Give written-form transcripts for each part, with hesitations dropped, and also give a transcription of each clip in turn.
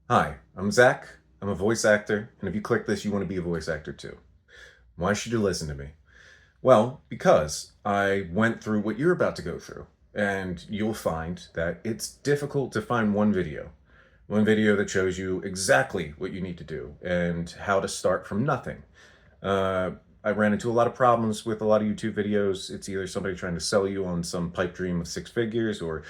Hi, I'm Zach. I'm a voice actor, and if you click this, you want to be a voice actor too. Why should you listen to me? Well, because I went through what you're about to go through, and you'll find that it's difficult to find one video that shows you exactly what you need to do and how to start from nothing. Uh, I ran into a lot of problems with a lot of YouTube videos. It's either somebody trying to sell you on some pipe dream of six figures, or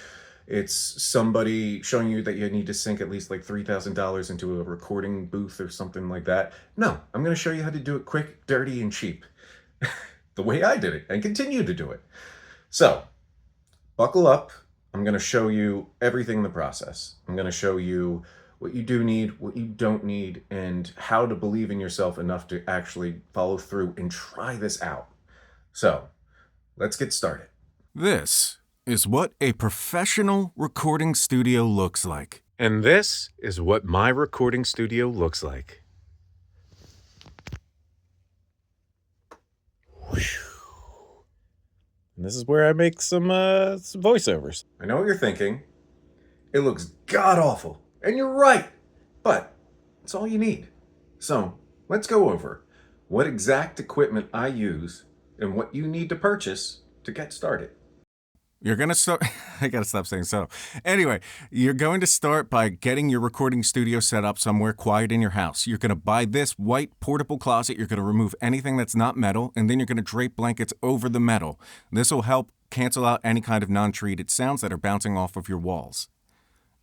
it's somebody showing you that you need to sink at least like $3,000 into a recording booth or something like that. No, I'm going to show you how to do it quick, dirty, and cheap. The way I did it and continue to do it. So, buckle up. I'm going to show you everything in the process. I'm going to show you what you do need, what you don't need, and how to believe in yourself enough to actually follow through and try this out. So, let's get started. This is what a professional recording studio looks like. And this is what my recording studio looks like. And this is where I make some voiceovers. I know what you're thinking. It looks god awful, and you're right. But it's all you need. So let's go over what exact equipment I use and what you need to purchase to get started. You're going to start. I got to stop saying so. Anyway, you're going to start by getting your recording studio set up somewhere quiet in your house. You're going to buy this white portable closet. You're going to remove anything that's not metal, and then you're going to drape blankets over the metal. This will help cancel out any kind of non-treated sounds that are bouncing off of your walls.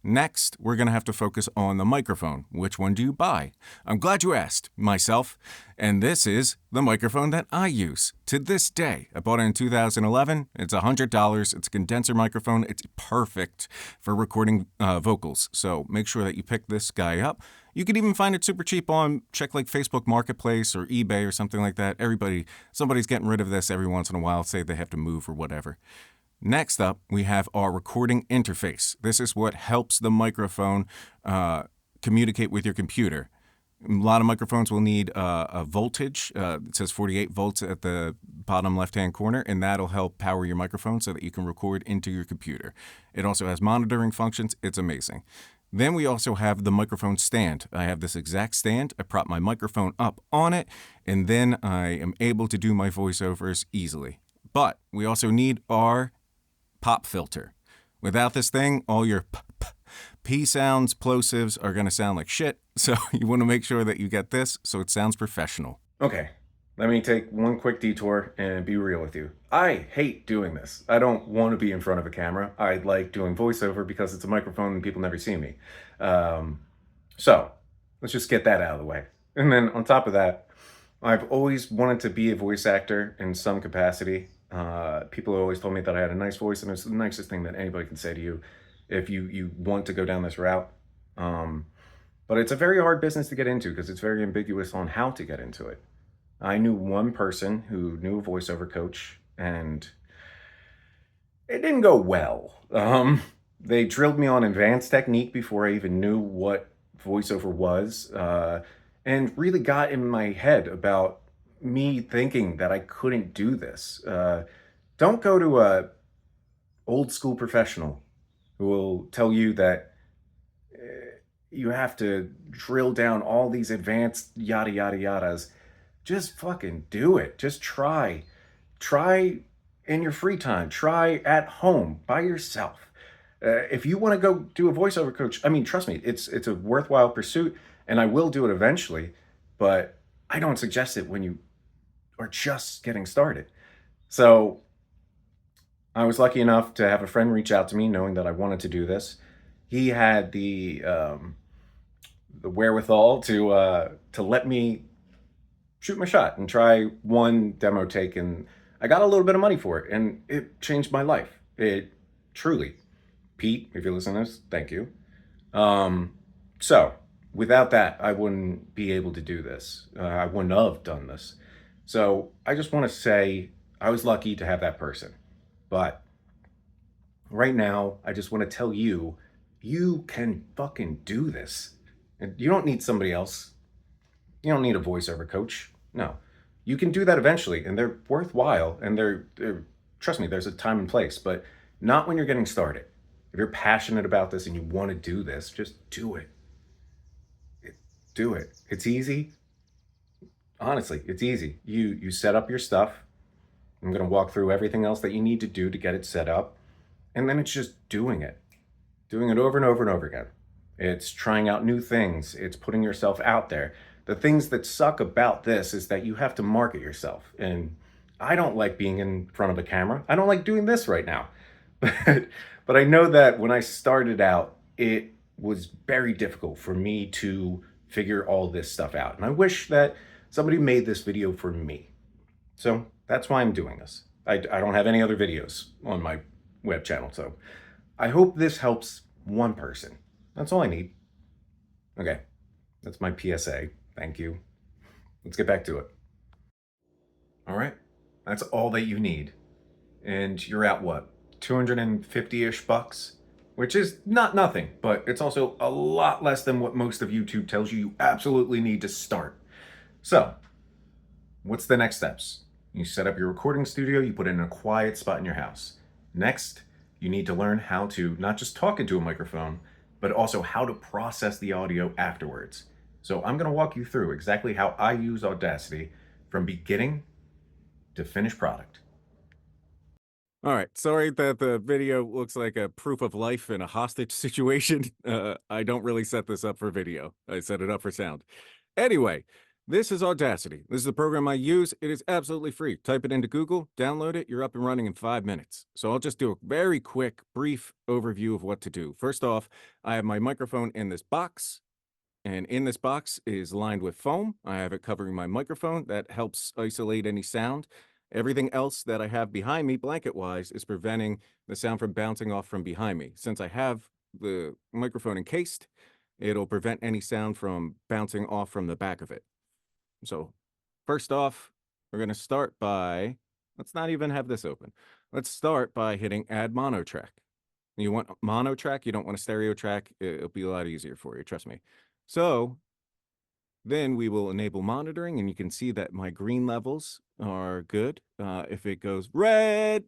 Next, we're going to have to focus on the microphone. Which one do you buy? I'm glad you asked, myself. And this is the microphone that I use to this day. I bought it in 2011. It's $100. It's a condenser microphone. It's perfect for recording vocals. So make sure that you pick this guy up. You could even find it super cheap on check like Facebook Marketplace or eBay or something like that. Somebody's getting rid of this every once in a while, say they have to move or whatever. Next up, we have our recording interface. This is what helps the microphone communicate with your computer. A lot of microphones will need a voltage. It says 48 volts at the bottom left-hand corner, and that'll help power your microphone so that you can record into your computer. It also has monitoring functions. It's amazing. Then we also have the microphone stand. I have this exact stand. I prop my microphone up on it, and then I am able to do my voiceovers easily. But we also need our pop filter. Without this thing, all your P sounds, plosives are going to sound like shit. So you want to make sure that you get this so it sounds professional. Okay, let me take one quick detour and be real with you. I hate doing this. I don't want to be in front of a camera. I like doing voiceover because it's a microphone and people never see me. So let's just get that out of the way. And then on top of that, I've always wanted to be a voice actor in some capacity. People always told me that I had a nice voice, and it's the nicest thing that anybody can say to you if you want to go down this route. But it's a very hard business to get into because it's very ambiguous on how to get into it. I knew one person who knew a voiceover coach, and it didn't go well. They drilled me on advanced technique before I even knew what voiceover was, and really got in my head about me thinking that I couldn't do this. Don't go to a old school professional who will tell you that you have to drill down all these advanced yada yada yadas. Just fucking do it. Just try. Try in your free time. Try at home by yourself. If you want to go do a voiceover coach, I mean, trust me, it's a worthwhile pursuit, and I will do it eventually. But I don't suggest it when you are just getting started. So I was lucky enough to have a friend reach out to me, knowing that I wanted to do this. He had the wherewithal to let me shoot my shot and try one demo take, and I got a little bit of money for it, and it changed my life. It truly, Pete, if you're listening to this, thank you. So without that, I wouldn't be able to do this. I wouldn't have done this. So I just want to say I was lucky to have that person. But right now, I just want to tell you, you can fucking do this. And you don't need somebody else. You don't need a voiceover coach. No. You can do that eventually, and they're worthwhile, and they're trust me, there's a time and place, but not when you're getting started. If you're passionate about this and you want to do this, just do it. do it. It's easy. Honestly, it's easy. You set up your stuff. I'm going to walk through everything else that you need to do to get it set up, and then it's just doing it over and over and over again. It's trying out new things, it's putting yourself out there. The things that suck about this is that you have to market yourself. And I don't like being in front of a camera. I don't like doing this right now. But I know that when I started out, it was very difficult for me to figure all this stuff out. And I wish that somebody made this video for me. So that's why I'm doing this. I don't have any other videos on my web channel. So I hope this helps one person. That's all I need. Okay, that's my PSA. Thank you. Let's get back to it. All right, that's all that you need. And you're at what? 250-ish bucks? Which is not nothing, but it's also a lot less than what most of YouTube tells you you absolutely need to start. So, what's the next steps? You set up your recording studio, you put it in a quiet spot in your house. Next, you need to learn how to not just talk into a microphone, but also how to process the audio afterwards. So I'm going to walk you through exactly how I use Audacity from beginning to finished product. All right. Sorry that the video looks like a proof of life in a hostage situation. I don't really set this up for video. I set it up for sound. Anyway, this is Audacity. This is the program I use. It is absolutely free. Type it into Google, download it, you're up and running in 5 minutes. So I'll just do a very quick, brief overview of what to do. First off, I have my microphone in this box, and in this box is lined with foam. I have it covering my microphone. That helps isolate any sound. Everything else that I have behind me, blanket-wise, is preventing the sound from bouncing off from behind me. Since I have the microphone encased, it'll prevent any sound from bouncing off from the back of it. So first off, we're going to start by, let's not even have this open. Let's start by hitting add mono track. You want mono track, you don't want a stereo track. It'll be a lot easier for you, trust me. So then we will enable monitoring, and you can see that my green levels are good. If it goes red,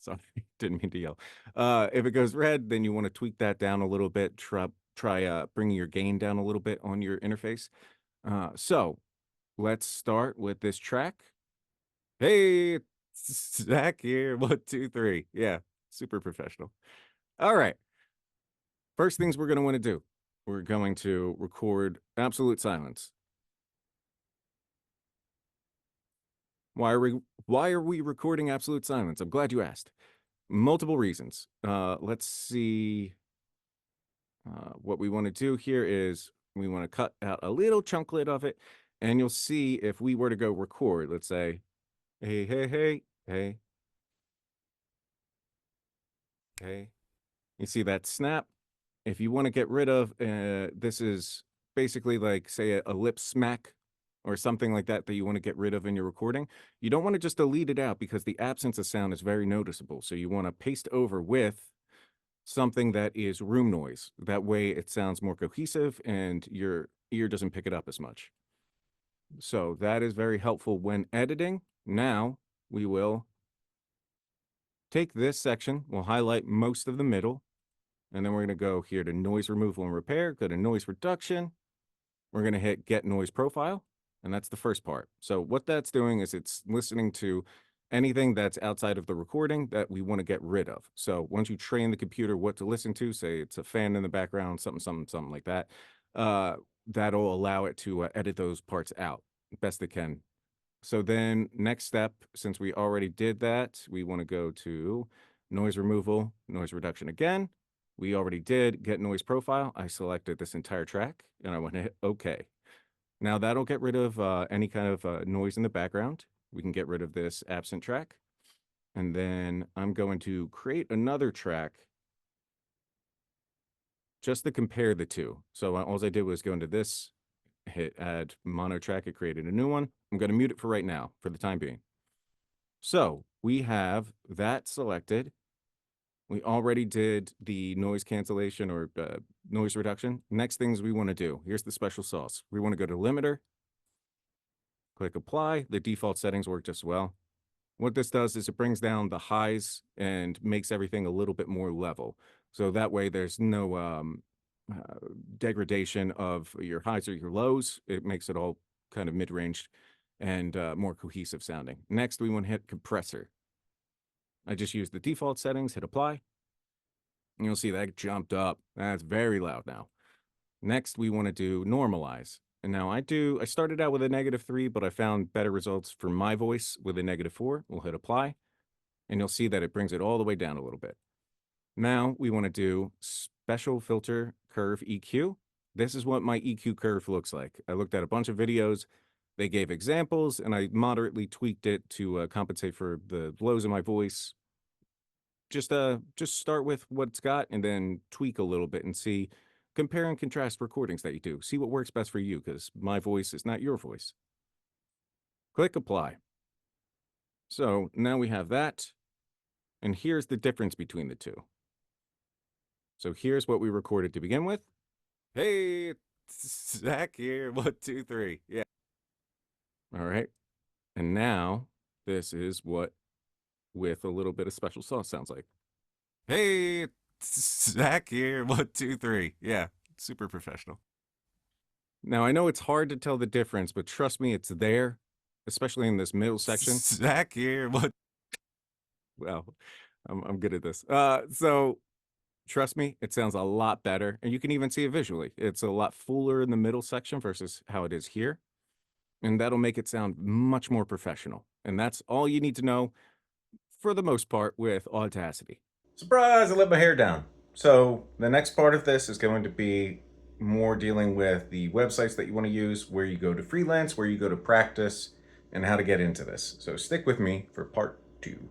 sorry, didn't mean to yell. If it goes red, then you want to tweak that down a little bit. Try bringing your gain down a little bit on your interface. So let's start with this track. Hey, it's Zach here. 1, 2, 3. Yeah, super professional. All right. First things we're going to want to do. We're going to record absolute silence. Why are we recording absolute silence? I'm glad you asked. Multiple reasons. Let's see. What we want to do here is we want to cut out a little chunklet of it, and you'll see if we were to go record, let's say, hey, hey, hey, hey, hey. You see that snap? If you want to get rid of, this is basically like, say, a lip smack or something like that you want to get rid of in your recording. You don't want to just delete it out because the absence of sound is very noticeable. So you want to paste over with something that is room noise. That way it sounds more cohesive and your ear doesn't pick it up as much. So that is very helpful when editing. Now we will take this section, we'll highlight most of the middle, and then we're going to go here to noise removal and repair, go to noise reduction. We're going to hit get noise profile, and that's the first part. So what that's doing is it's listening to anything that's outside of the recording that we want to get rid of. So once you train the computer what to listen to, say it's a fan in the background, something like that, that'll allow it to edit those parts out best it can. So then next step, since we already did that, we want to go to noise removal, noise reduction again. We already did get noise profile. I selected this entire track and I went to hit OK. Now that'll get rid of any kind of noise in the background. We can get rid of this absent track. And then I'm going to create another track just to compare the two. So all I did was go into this, hit add mono track. It created a new one. I'm going to mute it for right now for the time being. So we have that selected. We already did the noise cancellation or noise reduction. Next things we want to do, here's the special sauce. We want to go to limiter, click apply. The default settings work just well. What this does is it brings down the highs and makes everything a little bit more level. So that way there's no degradation of your highs or your lows. It makes it all kind of mid-range and more cohesive sounding. Next, we want to hit compressor. I just use the default settings, hit apply. And you'll see that jumped up. That's very loud now. Next, we want to do normalize. And now I started out with a -3, but I found better results for my voice with a -4. We'll hit apply, and you'll see that it brings it all the way down a little bit. Now we want to do special filter curve EQ. This is what my EQ curve looks like. I looked at a bunch of videos. They gave examples, and I moderately tweaked it to compensate for the lows in my voice. Just start with what it's got and then tweak a little bit and see, compare and contrast recordings that you do. See what works best for you, because my voice is not your voice. Click apply. So now we have that, and here's the difference between the two. So here's what we recorded to begin with. Hey, Zach here. 1, 2, 3. Yeah. All right. And now this is what with a little bit of special sauce sounds like. Hey, Zach here. 1, 2, 3. Yeah. Super professional. Now I know it's hard to tell the difference, but trust me, it's there, especially in this middle section. Zach here. What? Well, I'm good at this. So trust me, it sounds a lot better, and you can even see it visually. It's a lot fuller in the middle section versus how it is here, and that'll make it sound much more professional. And that's all you need to know, for the most part, with Audacity. Surprise, I let my hair down. So the next part of this is going to be more dealing with the websites that you want to use, where you go to freelance, where you go to practice, and how to get into this. So stick with me for part 2.